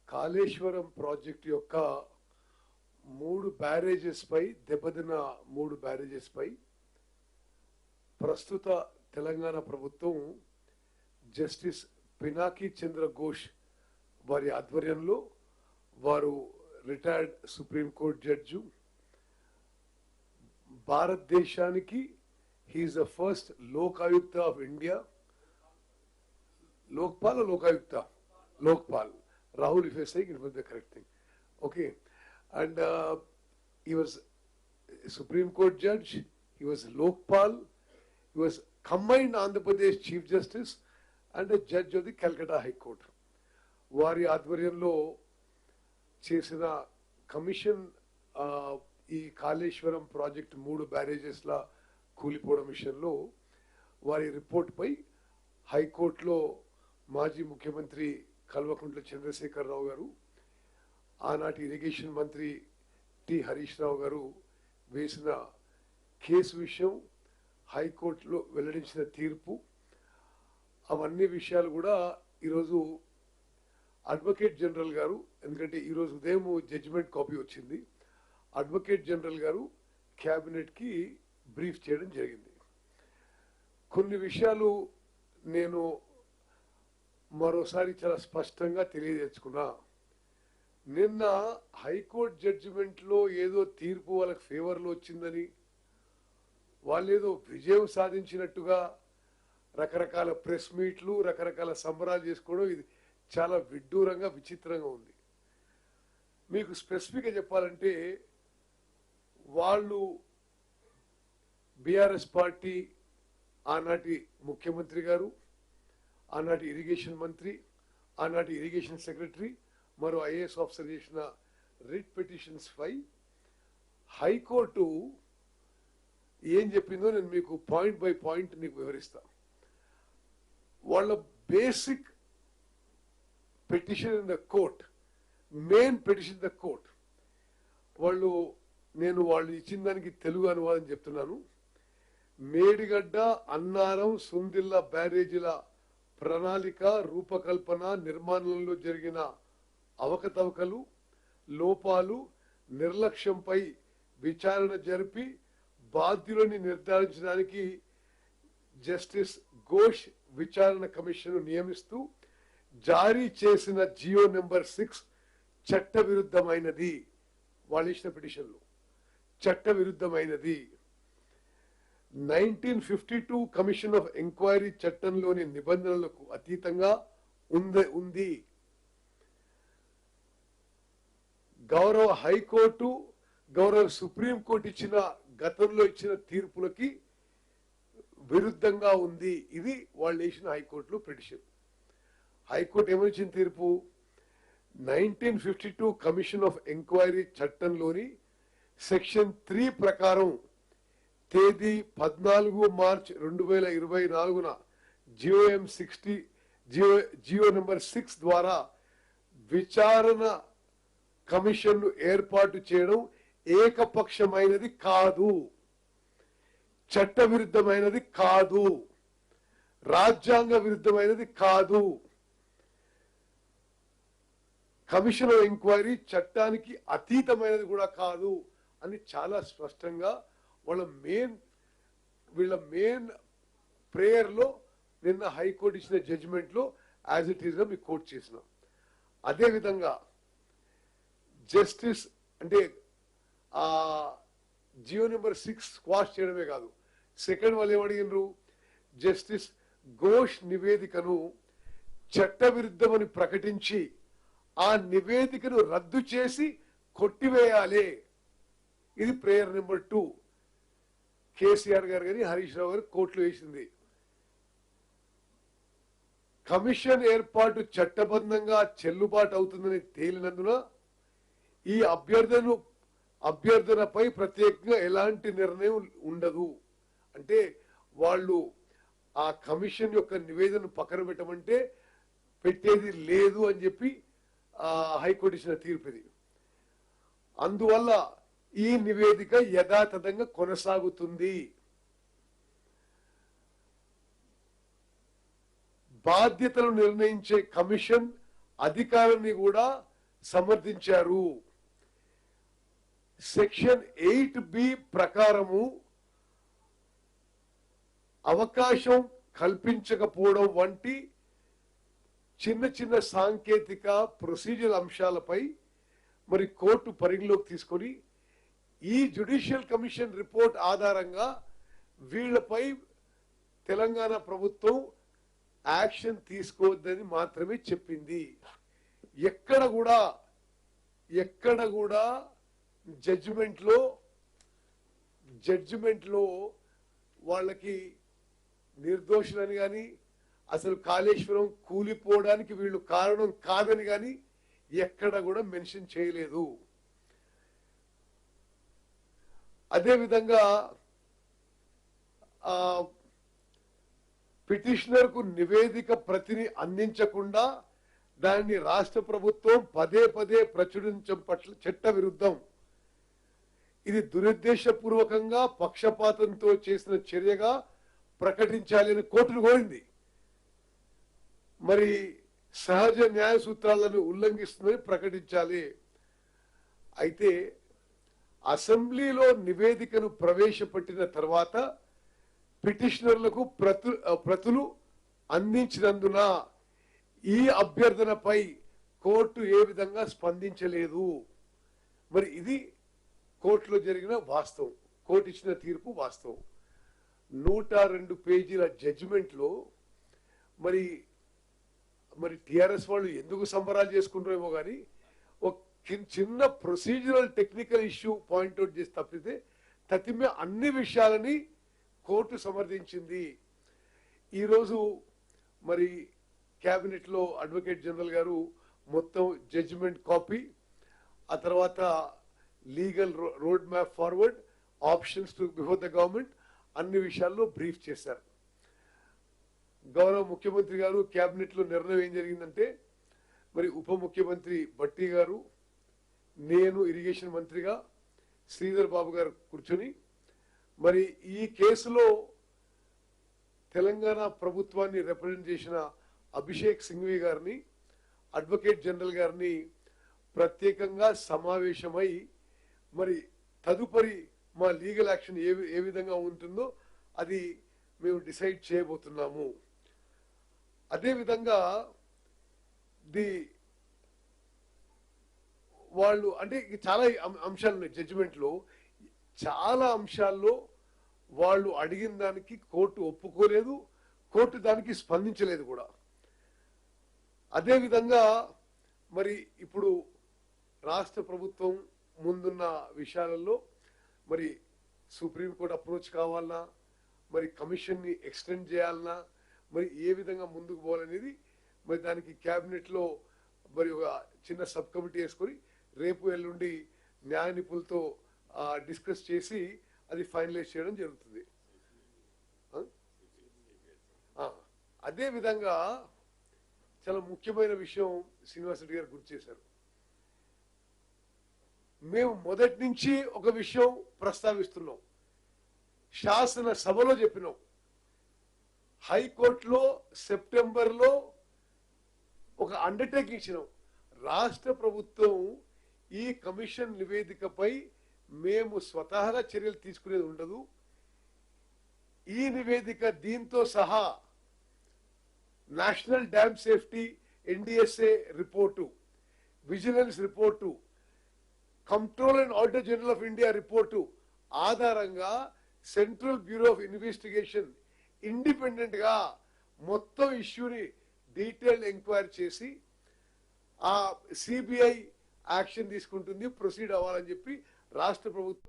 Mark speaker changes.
Speaker 1: Kaleshwaram project యొక్క 3 barrages పై దెబ్బతిన్న 3 barrages పై ప్రస్తుత తెలంగాణ ప్రభుత్వం జస్టిస్ పినాకి చంద్ర ఘోష్ వారి ఆధ్వర్యంలో వారు రిటైర్డ్ సుప్రీం కోర్ట్ జడ్జి భారతదేశానికి he is the first Lokayukta of India. Lokpal or Lokayukta? Lokpal. Rahul, if you're saying it was the correct thing. Okay. And he was a Supreme Court judge. He was Lokpal. He was combined Andhra Pradesh Chief Justice and a judge of the Calcutta High Court. వారి ఆధ్వర్యంలో చేసిన commission ఈ Kaleshwaram project 3 బ్యారేజెస్ల కూలిపోవడం విషయంలో వారి report పై హైకోర్టులో మాజీ ముఖ్యమంత్రి కల్వకుంట్ల చంద్రశేఖరరావు గారు ఆనాటి ఇరిగేషన్ మంత్రి టి హరీష్ రావు గారు వేసిన కేసు విషయం హైకోర్టులో వెల్లడించిన తీర్పు అవన్నీ విషయాలు కూడా ఈరోజు అడ్వకేట్ జనరల్ గారు ఎందుకంటే ఈరోజు ఉదయం జడ్జిమెంట్ కాపీ వచ్చింది అడ్వకేట్ జనరల్ గారు క్యాబినెట్కి బ్రీఫ్ చేయడం జరిగింది కొన్ని విషయాలు నేను మరోసారి చాలా స్పష్టంగా తెలియజేసుకున్నా నిన్న హైకోర్టు జడ్జిమెంట్లో ఏదో తీర్పు వాళ్ళకి ఫేవర్లో వచ్చిందని వాళ్ళు ఏదో విజయం సాధించినట్టుగా రకరకాల ప్రెస్ మీట్లు రకరకాల సంబరాలు చేసుకోవడం ఇది చాలా విడ్డూరంగా విచిత్రంగా ఉంది మీకు స్పెసిఫిక్గా చెప్పాలంటే వాళ్ళు బీఆర్ఎస్ పార్టీ ఆనాటి ముఖ్యమంత్రి గారు ఆనాటి ఇరిగేషన్ మంత్రి ఆనాటి ఇరిగేషన్ సెక్రటరీ మరో ఐఏఎస్ ఆఫీసర్ చేసిన రిట్ పిటిషన్స్ పై హైకోర్టు ఏం చెప్పిందో నేను మీకు పాయింట్ బై పాయింట్ మీకు వివరిస్తా వాళ్ళ basic petition in the court main petition the court వాళ్ళు ఇచ్చిన దానికి తెలుగు అనువాదం చెప్తున్నాను మేడిగడ్డ అన్నారం సుందిల్ల బ్యారేజీల ప్రణాళిక రూపకల్పన నిర్మాణంలో జరిగిన అవకతవకలు లోపాలు నిర్లక్ష్యంపై విచారణ జరిపి బాధ్యులని నిర్ధారించడానికి జస్టిస్ ఘోష్ విచారణ కమిషన్ నియమిస్తూ జారీ చేసిన జియో నెంబర్ 6 చట్టవిరుద్ధమైనది వాళ్ళు ఇచ్చిన పిటిషన్లో చట్టవిరుద్ధమైనది 1952 కమిషన్ ఆఫ్ ఎంక్వైరీ చట్టంలోని నిబంధనలకు అతీతంగా ఉంది గౌరవ హైకోర్టు గౌరవ సుప్రీంకోర్టు ఇచ్చిన గతంలో ఇచ్చిన తీర్పులకి విరుద్ధంగా ఉంది ఇది వాళ్ళు వేసిన హైకోర్టులో పిటిషన్ హైకోర్టు ఏమనిచ్చిన తీర్పు 1952 కమిషన్ ఆఫ్ ఎంక్వైరీ చట్టంలోని సెక్షన్ 3 ప్రకారం తేదీ 14 మార్చ్ 2024 జియో నెంబర్ 6 ద్వారా విచారణ కమిషన్ ఏర్పాటు చేయడం ఏకపక్షమైనది కాదు చట్టవిరుద్ధమైనది కాదు రాజ్యాంగ విరుద్ధమైనది కాదు కమిషన్ ఆఫ్ ఎంక్వైరీ చట్టానికి అతీతమైనది కూడా కాదు అని చాలా స్పష్టంగా వీళ్ళ మెయిన్ ప్రేయర్ లో నిన్న హైకోర్టు ఇచ్చిన జడ్జిమెంట్ లో యాజ్ ఇట్ ఈస్ గా మీకు కోట్ చేసిన అదే విధంగా జస్టిస్ అంటే ఆ జియో నెంబర్ 6 స్క్వాష్ చేయడమే కాదు సెకండ్ వాళ్ళు ఏమడిగినారు జస్టిస్ ఘోష్ నివేదికను చట్టవిరుద్ధమని ప్రకటించి ఆ నివేదికను రద్దు చేసి కొట్టివేయాలి ఇది ప్రేయర్ నెంబర్ 2 కేసీఆర్ గారు కానీ హరీష్ రావు గారు కోర్టులో వేసింది కమిషన్ ఏర్పాటు చట్టబద్ధంగా చెల్లుబాటు అవుతుందని తేలినందున ఈ అభ్యర్థనపై ప్రత్యేకంగా ఎలాంటి నిర్ణయం ఉండదు అంటే వాళ్ళు ఆ కమిషన్ యొక్క నివేదన పక్కన పెట్టమంటే పెట్టేది లేదు అని చెప్పి హైకోర్టు ఇచ్చిన తీర్పు ఇది అందువల్ల ఈ నివేదిక యథాతథంగా కొనసాగుతుంది బాధ్యతలు నిర్ణయించే కమిషన్ అధికారాన్ని కూడా సమర్థించారు. సెక్షన్ 8B ప్రకారము అవకాశం కల్పించకపోవడం వంటి చిన్న చిన్న సాంకేతిక ప్రొసీజర్ అంశాలపై మరి కోర్టు పరిగణలోకి తీసుకొని ఈ జ్యుడిషియల్ కమిషన్ రిపోర్ట్ ఆధారంగా వీళ్లపై తెలంగాణ ప్రభుత్వం యాక్షన్ తీసుకోవద్దని మాత్రమే చెప్పింది. ఎక్కడ కూడా జడ్జిమెంట్ లో వాళ్ళకి నిర్దోషులని గాని అసలు కాళేశ్వరం కూలిపోవడానికి వీళ్ళు కారణం కాదని గాని ఎక్కడ కూడా మెన్షన్ చేయలేదు. అదే విధంగా పిటిషనర్ కు నివేదిక ప్రతిని అందించకుండా దాన్ని రాష్ట్ర ప్రభుత్వం పదే పదే ప్రచురించడం పట్ల చట్ట విరుద్ధం. ఇది దురుద్దేశపూర్వకంగా పక్షపాతంతో చేసిన చర్యగా ప్రకటించాలని కోర్టును కోరింది. మరి సహజ న్యాయ సూత్రాలను ఉల్లంఘిస్తుందని ప్రకటించాలి. అయితే అసెంబ్లీలో నివేదికను ప్రవేశపెట్టిన తర్వాత పిటిషనర్లకు ప్రతులు అందించినందున ఈ అభ్యర్థనపై కోర్టు ఏ విధంగా స్పందించలేదు. మరి ఇది కోర్టులో జరిగిన వాస్తవం, కోర్టు ఇచ్చిన తీర్పు వాస్తవం. 102 పేజీల జడ్జిమెంట్ లో మరి టిఆర్ఎస్ వాళ్ళు ఎందుకు సంబరాలు చేసుకుంటారేమో కానీ ఒక చిన్న ప్రొసీజరల్ టెక్నికల్ ఇష్యూ పాయింట్అవుట్ చేసి తప్పితే తతిమే అన్ని విషయాలని కోర్టు సమర్థించింది. ఈరోజు మరి కేబినెట్ లో అడ్వకేట్ జనరల్ గారు మొత్తం జడ్జిమెంట్ కాపీ, ఆ తర్వాత legal road map forward, options to before the government అన్ని విషయాల్లో బ్రీఫ్ చేశారు. గౌరవ ముఖ్యమంత్రి గారు కేబినెట్ లో నిర్ణయం ఏం జరిగిందంటే మరి ఉప ముఖ్యమంత్రి భట్టి గారు, నేను ఇరిగేషన్ మంత్రిగా, శ్రీధర్ బాబు గారు కూర్చొని మరి ఈ కేసులో తెలంగాణ ప్రభుత్వాన్ని రిప్రజెంట్ చేసిన అభిషేక్ సింఘ్వి గారిని, అడ్వకేట్ జనరల్ గారిని ప్రత్యేకంగా సమావేశమై మరి తదుపరి మా లీగల్ యాక్షన్ ఏ విధంగా ఉంటుందో అది మేము డిసైడ్ చేయబోతున్నాము. అదేవిధంగా వాళ్ళు అంటే చాలా అంశాలు ఉన్నాయి జడ్జిమెంట్ లో. చాలా అంశాల్లో వాళ్ళు అడిగిన దానికి కోర్టు ఒప్పుకోలేదు, కోర్టు దానికి స్పందించలేదు కూడా. అదేవిధంగా మరి ఇప్పుడు రాష్ట్ర ప్రభుత్వం ముందున్న విషయాలలో మరి సుప్రీంకోర్టు అప్రోచ్ కావాలన్నా, మరి కమిషన్ ని ఎక్స్టెండ్ చేయాలన్నా, మరి ఏ విధంగా ముందుకు పోవాలనేది మరి దానికి కేబినెట్ లో మరి ఒక చిన్న సబ్ కమిటీ వేసుకొని రేపు ఎల్లుండి న్యాయ నిపుణులతో డిస్కస్ చేసి అది ఫైనలైజ్ చేయడం జరుగుతుంది. అదే విధంగా చాలా ముఖ్యమైన విషయం శ్రీనివాస్ రెడ్డి గారు గుర్తు చేశారు. మేము మొదటి నుంచి ఒక విషయం ప్రస్తావిస్తున్నాం, శాసన సభలో చెప్పినాం, హైకోర్టులో సెప్టెంబర్లో ఒక అండర్టేకింగ్ ఇచ్చినాం. రాష్ట్ర ప్రభుత్వం ఈ కమిషన్ నివేదికపై మేము స్వతహాగా చర్యలు తీసుకునేది ఉండదు. ఈ నివేదిక దీంతో సహా national dam safety NDSA report, vigilance report, control and auditor general of India report ఆధారంగా central bureau of investigation independent గా మొత్తం ఇష్యూని డీటెయిల్డ్ ఎంక్వైరీ చేసి ఆ CBI యాక్షన్ తీసుకుంటుంది, ప్రొసీడ్ అవ్వాలని చెప్పి రాష్ట్ర ప్రభుత్వం